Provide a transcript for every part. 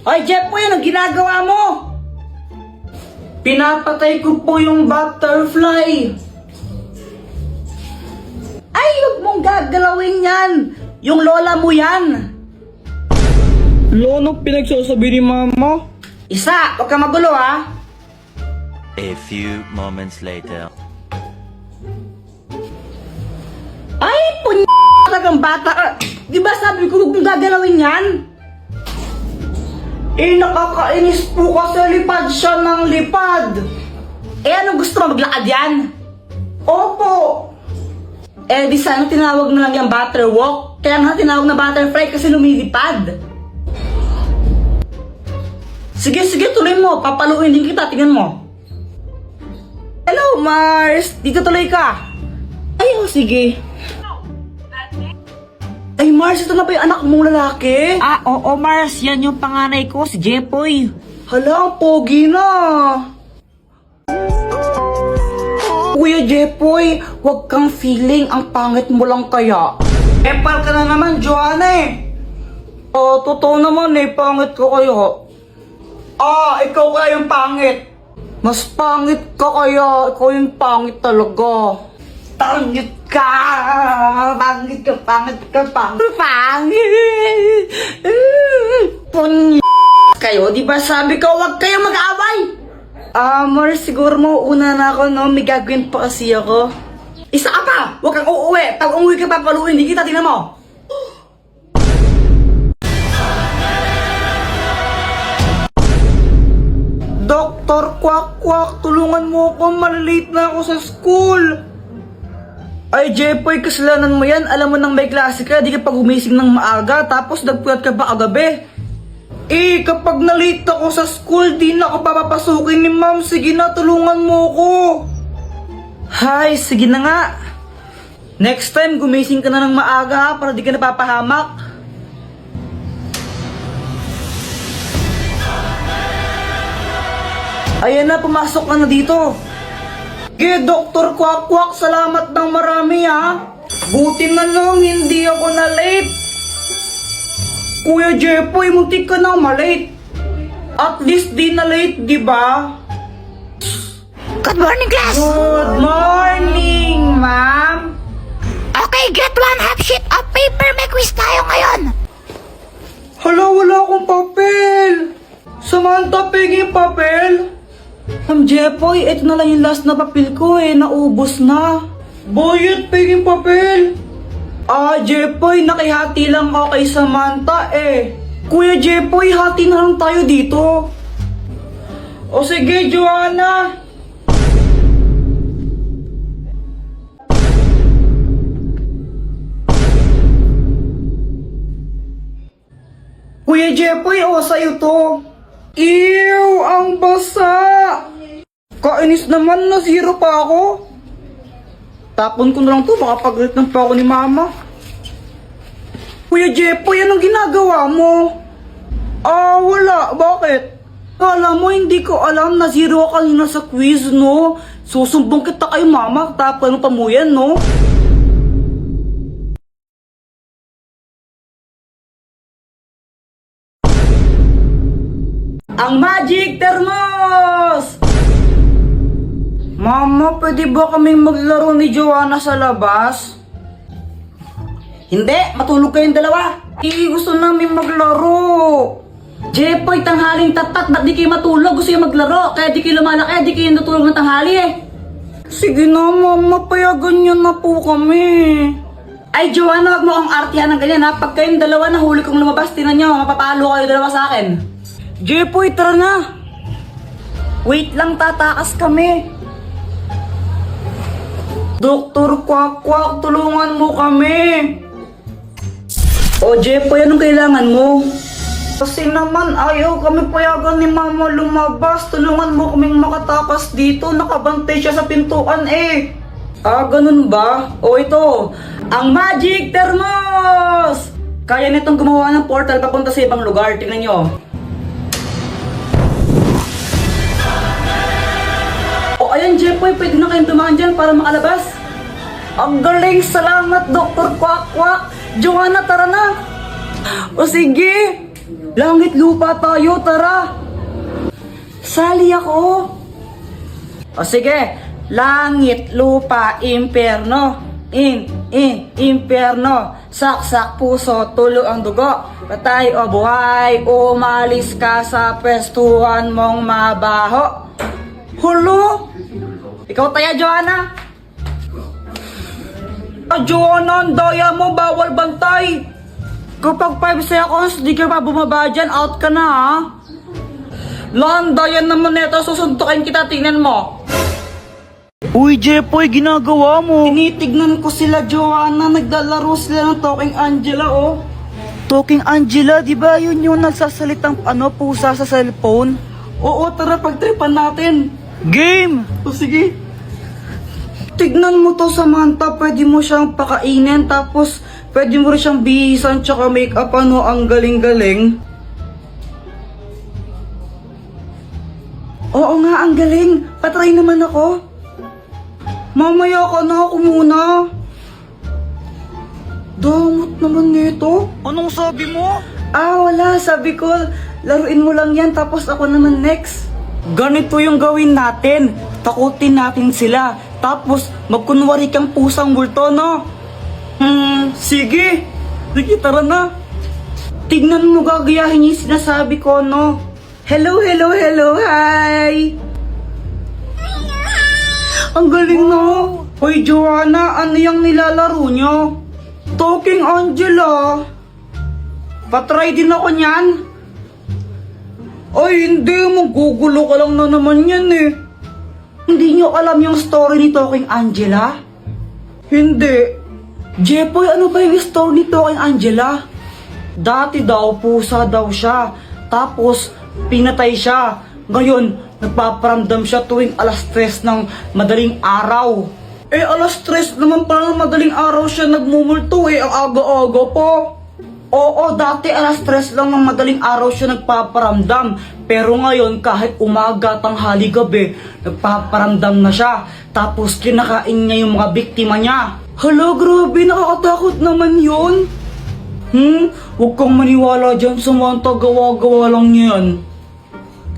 Ay, Jeffoy, anong ginagawa mo? Pinapatay ko po yung butterfly. Ay, huwag mong gagalawin yan. Yung lola mo yan. Ano pinagsasabi ni mama? Isa, huwag ka magulo ha. A few moments later. Ay, talagang bata ka. Di ba sabi ko huwag mong gagalawin yan? Eh, nakakainis po kasi lipad siya ng lipad. Eh, ano gusto mo? Maglakad yan? Opo. Eh, di sana tinawag na lang yung butterwalk. Kaya nga tinawag na butterfly kasi lumilipad. Sige, tuloy mo. Papaluin din kita. Tingnan mo. Hello, Mars. Dito tuloy ka. Ay, oh, sige. Ay, Mars, ito na ba yung anak mong lalaki? Ah, oo Mars, yan yung panganay ko, si Jeffoy. Hala, ang pogi na. Kuya Jeffoy, huwag kang feeling, ang pangit mo lang kaya. Epal ka na naman, Joanna eh. Totoo naman eh, pangit ko kayo. Ikaw kaya yung pangit. Mas pangit ka kaya, ikaw yung pangit talaga. Pangit ka! Pangit ka! Pangit! Kayo, di ba sabi ko, huwag kayong mag-away? Mars, siguro mo una na ako, no? May gagawin pa kasi ako. Isa ka pa! Huwag kang uuwi! Pag umuwi ka, papaluin, hindi kita, tingnan mo! Doktor Kwak, tulungan mo ako, malilate na ako sa school! Ay, Jeffoy, kasalanan mo yan. Alam mo nang may klase ka, di ka pa gumising ng maaga, tapos nagpuyat ka pa kagabi. Eh, kapag na-late ako sa school, di na ako papapasukin ni ma'am. Sige na, tulungan mo ako. Hay, sige na nga. Next time, gumising ka na ng maaga para di ka napapahamak. Ayan na, pumasok ka na dito. Dr. Kwak, salamat ng marami ha. Buti na lang hindi ako na late. Kuya Jeffoy, muntik ka na malate. At least di na late, di ba? Good morning, class! Good morning, ma'am. Okay, get 1/2 sheet of paper. May quiz tayo ngayon. Hala, wala akong papel. Samantha, pegi papel. Ma'am Jeffoy, ito na lang yung last na papel ko eh. Naubos na. Bayad, pegi papel. Jeffoy, nakihati lang ako kay Samantha eh. Kuya Jeffoy, hati na lang tayo dito. O sige, Joanna. Kuya Jeffoy, sa'yo to. Ew, ang basa. Kainis naman, na zero pa ako. Tapon ko na lang to, baka pagalitan pa ako ni mama. Kuya Jeffoy, anong ginagawa mo? Wala. Bakit? Kala mo, hindi ko alam na zero ka kanina sa quiz, no? Susumbong kita kay mama, tapon mo pa mo yan, no? Ang magic thermos! Mama, pwede ba kaming maglaro ni Joanna sa labas? Hindi, matulog kayong dalawa. Gusto namin maglaro. Jeffoy, tanghaling tapat, ba't di kayo matulog? Gusto yung maglaro, kaya di kayo lumalaki, di kayo natulog ng tanghali eh. Sige na, mama, payagan niyo na po kami. Ay, Joanna, wag mo akong artihan ng ganyan ha. Pag kayong dalawa nahuli kong lumabas, tinan nyo, mapapalo kayo dalawa sa akin. Jeffoy, tara na. Wait lang, tatakas kami. Dr. Kwak, tulungan mo kami. Jeffoy, anong kailangan mo? Kasi naman ayaw kami payagan ni mama lumabas. Tulungan mo kaming makatakas dito. Nakabantay siya sa pintuan eh. Ganun ba? Ito, ang magic thermos! Kaya nitong gumawa ng portal papunta sa ibang lugar. Tingnan nyo. Ayan, Jeffoy, pwede na kayong tumahan dyan para makalabas. Ang galing! Salamat, Dr. Kwak. Joanna, tara na! O sige! Langit lupa tayo, tara! Sali ako! O sige, langit, lupa, impyerno. Impyerno. Saksak puso, tulo ang dugo. Patay o buhay, umalis ka sa pwestuhan mong mabaho. Hulo! Ikaw taya, Joanna? Joanna, ang daya mo, bawal bantay. Kapag 5 seconds, di ka pa bumaba dyan, out ka na ha. Landayan naman nito, susuntukin kita, tingnan mo. Uy, Jepoy, ginagawa mo. Tinitignan ko sila, Joanna, naglalaro sila ng Talking Angela, oh. Talking Angela, di ba yun yung nagsasalitang pusa sa cellphone? Oo, tara, pagtripan natin. Game! O sige. Tignan mo to, Samantha, pwede mo siyang pakainin, tapos pwede mo rin siyang bihisan, tsaka make-up, ang galing-galing. Oo nga, ang galing. Patry naman ako. Mamaya ka na, ako muna. Damot naman nito. Anong sabi mo? Wala. Sabi ko, laruin mo lang yan, tapos ako naman next. Ganito yung gawin natin. Takutin natin sila. Tapos, magkunwari kang pusang multo, no? Sige. Sige, tara na. Tignan mo, gagayahin yung sinasabi ko, no? Hello, hi! Ang galing, no? Hoy, Joanna, ano yung nilalaro nyo? Talking Angela. Patry din ako niyan. Ay, hindi. Magugulo ka lang na naman yan, eh. Hindi nyo alam yung story ni Talking Angela? Hindi. Jepoy, ano ba yung story ni Talking Angela? Dati daw, pusa daw siya. Tapos, pinatay siya. Ngayon, nagpaparamdam siya tuwing alas 3 ng madaling araw. Alas 3 naman pala ng madaling araw siya nagmumulto, ang aga-aga po. Oo, dati alas 3 lang ng madaling araw siya nagpaparamdam. Pero ngayon, kahit umaga, tanghali, gabi, nagpaparamdam na siya. Tapos kinakain niya yung mga biktima niya. Hala, grabe, nakakatakot naman yun. Huwag kang maniwala dyan, Samantha, gawa-gawa lang yan.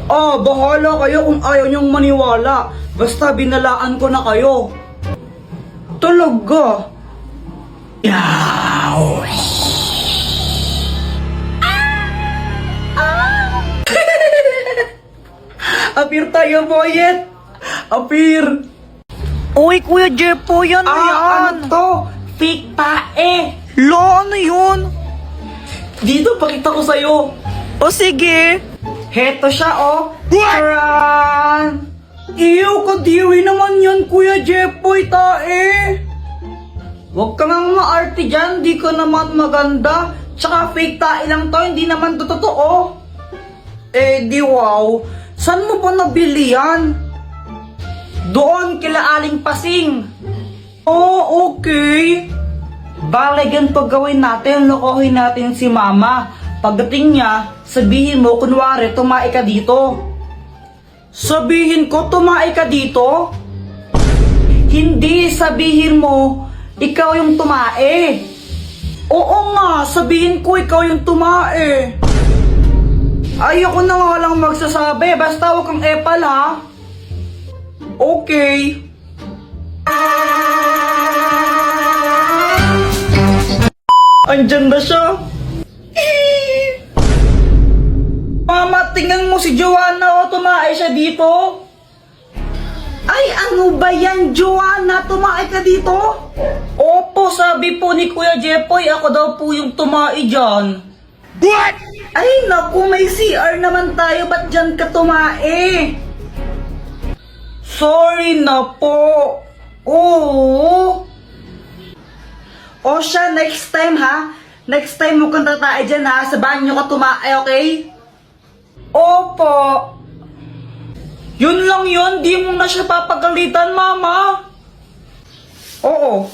Bahala kayo kung ayaw niyong maniwala. Basta binalaan ko na kayo. Talaga? Yaw! Apir tayo, boyet! Apir! Uy, Kuya Jepoy, ano yan? Ano to? Fake tae! Lo, ano yun? Dito, pakita ko sa'yo. O sige. Heto siya, oh. Taran! Iyo, kadiri naman yan, Kuya Jepoy, tae. Huwag ka nga maarte dyan, di ka naman maganda. Tsaka fake tae lang to, hindi naman to totoo. Di wow. Saan mo ba nabili yan? Doon, kila Aling Pasing. Oh, okay. Bale, ganito gawin natin, lokohin natin si Mama. Pagdating niya, sabihin mo, kunwari, tumae ka dito. Sabihin ko, tumae ka dito? Hindi, sabihin mo, ikaw yung tumae. Oo nga, sabihin ko, ikaw yung tumae. Ayoko na nga lang magsasabi, basta huwag kang epal, ha? Okay. Andyan na siya. Mama, tingnan mo si Joanna, tumae siya dito. Ay, ano ba yan, Joanna? Tumae ka dito? Opo, sabi po ni Kuya Jepoy, ako daw po yung tumae dyan. What? Ay, naku, may CR naman tayo, ba't dyan ka tumae? Sorry na po. Oo. O siya, next time ha. Next time mo kang tatae dyan ha. Sa banyo ka tumae, okay? Opo. Yun lang yun, di mo na siya papagalitan, Mama. Oo.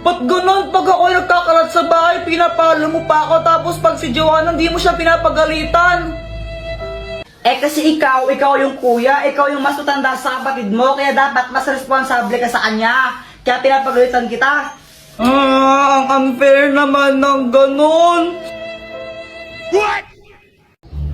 Ba't ganun? Pag ako nagkakalat sa bahay, pinapalo mo pa ako, tapos pag si Joanna, di mo siya pinapagalitan. Kasi ikaw yung kuya, ikaw yung mas matanda sa kapatid mo, kaya dapat mas responsable ka sa kanya. Kaya pinapagalitan kita. Ang unfair naman ng ganun. What?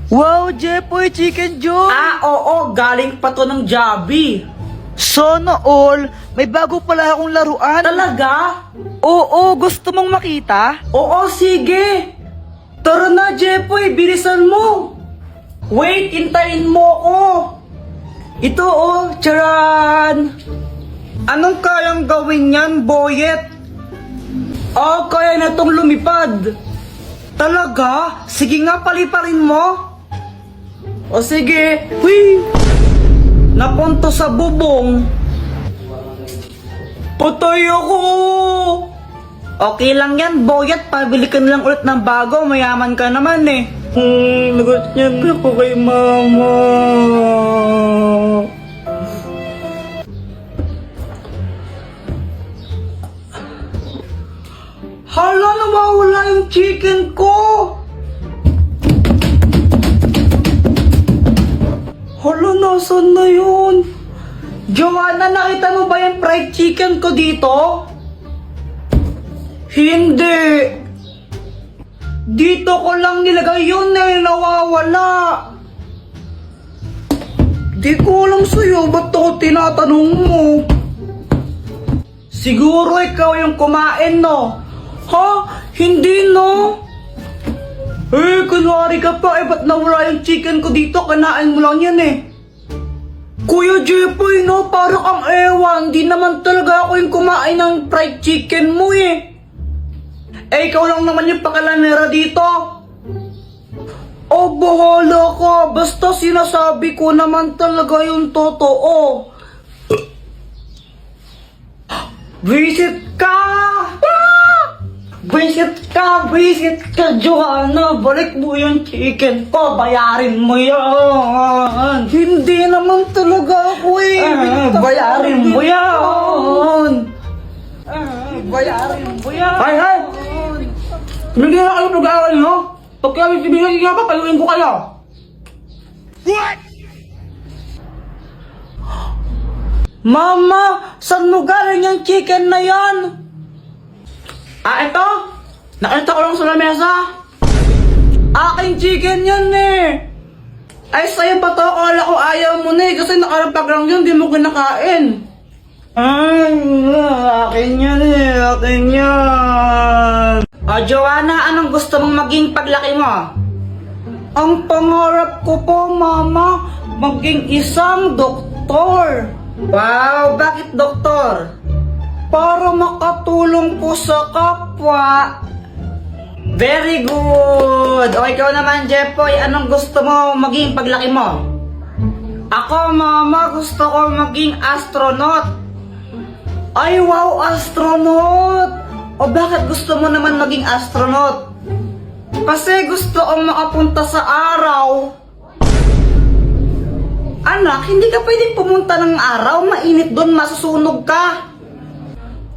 Wow, Jepoy, Chicken Joy! Ah, oo, galing pa to ng Jollibee. Sana all, may bago pala akong laruan. Talaga? Oo, gusto mong makita? Oo, sige. Tara na, Jepoy, bilisan mo. Wait, hintayin mo ako. Ito oh, charan. Anong kayang gawin yan, Boyet? Oh, kaya na tong lumipad. Talaga? Sige nga, paliparin mo. O sige, hui! Napunto sa bubong. Patay ako! Okay lang yan, Boyet. Pabili ka na lang ulit ng bago. Mayaman ka naman eh. Nagot niya ako kay mama. Hala, nawawala yung chicken ko! Hala, nasan na yun? Joanna, nakita mo ba yung fried chicken ko dito? Hindi. Dito ko lang nilagay yun eh, nawawala. Di ko alam sa'yo, ba't ako tinatanong mo? Siguro ikaw yung kumain, no? Ha? Hindi, no? Kunwari ka pa, ba't nawala yung chicken ko dito? Kanain mo lang yan eh. Kuya Jepoy, no? Parang ang ewan. Di naman talaga ako yung kumain ng fried chicken mo eh. Ikaw lang naman yung pakalanera dito. Oh, bahala ka. Basta sinasabi ko naman talaga yung totoo. Visit ka! Visit ka, Joanna. Balik mo yung chicken ko. Bayarin mo yan. Hindi naman talaga ako eh. Bayarin mo yan. Bayarin mo yan. Hay! Hindi na kayo pag-aaral, no? Pag kayo ibigay nga pa, payuin ko kayo. What? Mama, saan mo galing yung chicken na yan? Ah, ito? Nakita ko lang sa lamesa. Aking chicken yan eh. Ay, sa'yo ba to? Akala ko ayaw mo na eh. Kasi nakarapag lang yun, di mo kinakain. Ay, akin yan eh. Akin yan. O, Joanna, anong gusto mong maging paglaki mo? Ang pangarap ko po, Mama, maging isang doktor. Wow, bakit doktor? Para makatulong po sa kapwa. Very good! O ikaw naman, Jepoy, anong gusto mo maging paglaki mo? Ako, Mama, gusto ko maging astronaut. Ay, wow, astronaut! O bakit gusto mo naman maging astronaut? Kasi gusto kong makapunta sa araw. Anak, hindi ka pwedeng pumunta ng araw. Mainit doon, masusunog ka.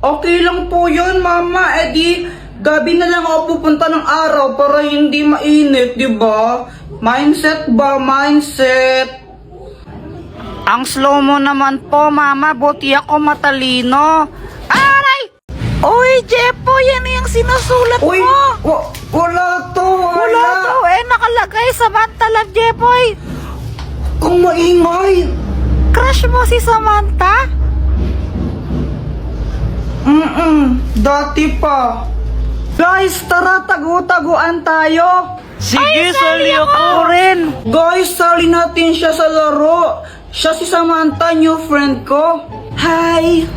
Okay lang po yun, Mama. Eh di, gabi na lang ako pupunta ng araw para hindi mainit, di ba? Mindset ba? Mindset. Ang slow mo naman po, Mama. Buti ako matalino. Aray! Oy, Jepoy, yan yung sinusulat Uy! mo. Wala to! Wala to, nakalagay Samantha Love, Jepoy. Kung maingay! Crush mo si Samantha? Dati pa. Guys, tara, tagu-taguan tayo. Sige, sali ako rin. Guys, sali natin siya sa laro. Siya si Samantha, new friend ko. Hi!